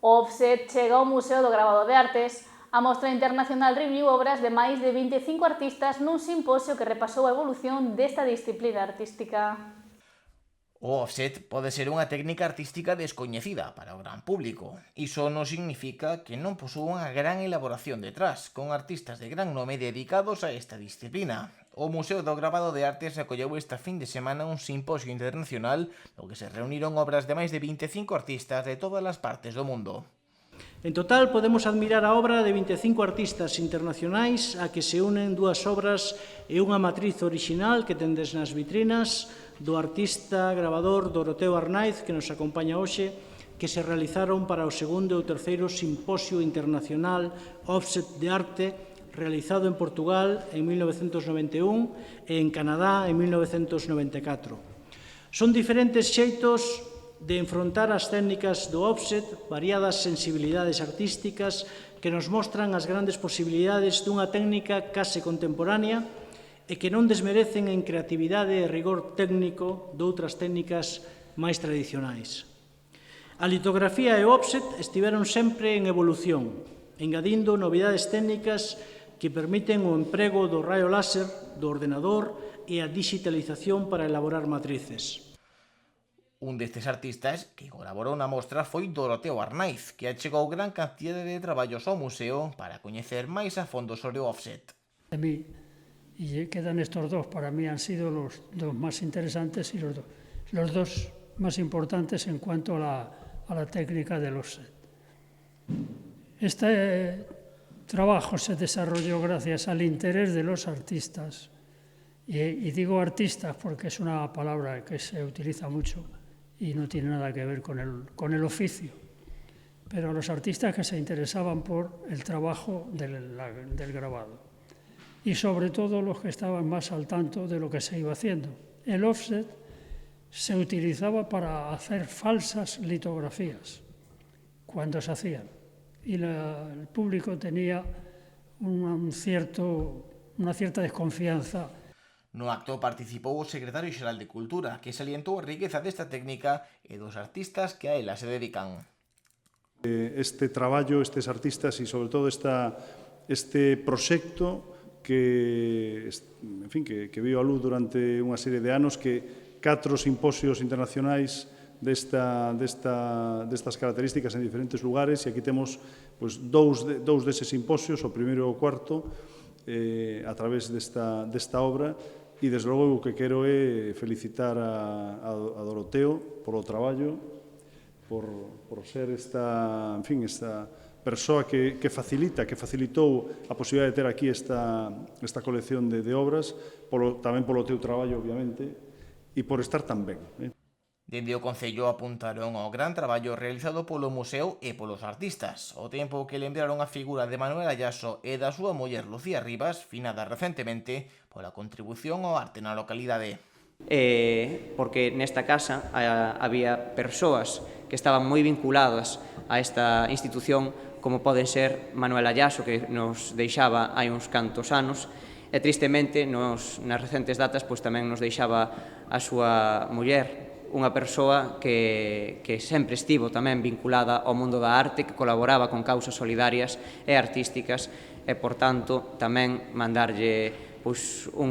O Offset chega ao Museo do Gravado de Artes. A Mostra Internacional reuniu obras de máis de 25 artistas nun simposio que repasou a evolución desta disciplina artística. O offset pode ser unha técnica artística descoñecida para o gran público. Iso non significa que non posúa unha gran elaboración detrás, con artistas de gran nome dedicados a esta disciplina. O Museo do Gravado de Artes acolleu esta fin de semana un simposio internacional no que se reuniron obras de máis de 25 artistas de todas as partes do mundo. En total, podemos admirar a obra de 25 artistas internacionais a que se unen dúas obras e unha matriz orixinal que tendes nas vitrinas do artista gravador Doroteo Arnaiz, que nos acompaña hoxe, que se realizaron para o segundo e o terceiro Simposio Internacional Offset de Arte, realizado en Portugal en 1991 e en Canadá en 1994. Son diferentes xeitos de enfrontar as técnicas do offset, variadas sensibilidades artísticas que nos mostran as grandes posibilidades dunha técnica case contemporánea e que non desmerecen en creatividade e rigor técnico doutras técnicas máis tradicionais. A litografía e o offset estiveron sempre en evolución, engadindo novidades técnicas que permiten o emprego do raio láser, do ordenador e a digitalización para elaborar matrices. Un destes artistas que colaborou na mostra foi Doroteo Arnaiz, que achegou gran cantidade de traballos ao museo para coñecer máis a fondo sobre o offset. A mí, y quedan estos dos, para mí han sido los dos más interesantes y los dos más importantes en cuanto a la técnica del offset. Este trabajo se desarrolló gracias al interés de los artistas, y digo artistas porque es una palabra que se utiliza mucho y no tiene nada que ver con el oficio, pero los artistas que se interesaban por el trabajo del grabado, y sobre todo los que estaban más al tanto de lo que se iba haciendo. El offset se utilizaba para hacer falsas litografías cuando se hacían, y el público tenía una cierta desconfianza. No acto participou o secretario xeral de Cultura, que salientou a riqueza desta técnica e dos artistas que a ela se dedican. Este traballo, estes artistas e, sobre todo, este proxecto que viu a luz durante unha serie de anos, que 4 simposios internacionais destas características en diferentes lugares, e aquí temos dous deses simposios, o primeiro e o cuarto, a través desta obra, e, desde logo, o que quero é felicitar a Doroteo polo traballo, por ser esta persoa que facilitou a posibilidade de ter aquí esta colección de obras, tamén polo teu traballo, obviamente, e por estar tan ben. Dende o Concello apuntaron ao gran traballo realizado polo museo e polos artistas, ao tempo que lembraron a figura de Manuel Ayaso e da súa muller Lucía Rivas, finada recentemente pola contribución ao arte na localidade. Porque nesta casa había persoas que estaban moi vinculadas a esta institución, como poden ser Manuel Ayaso, que nos deixaba hai uns cantos anos, e tristemente nas recentes datas tamén nos deixaba a súa muller, unha persoa que sempre estivo tamén vinculada ao mundo da arte, que colaboraba con causas solidarias e artísticas, e, por tanto, tamén mandarlle un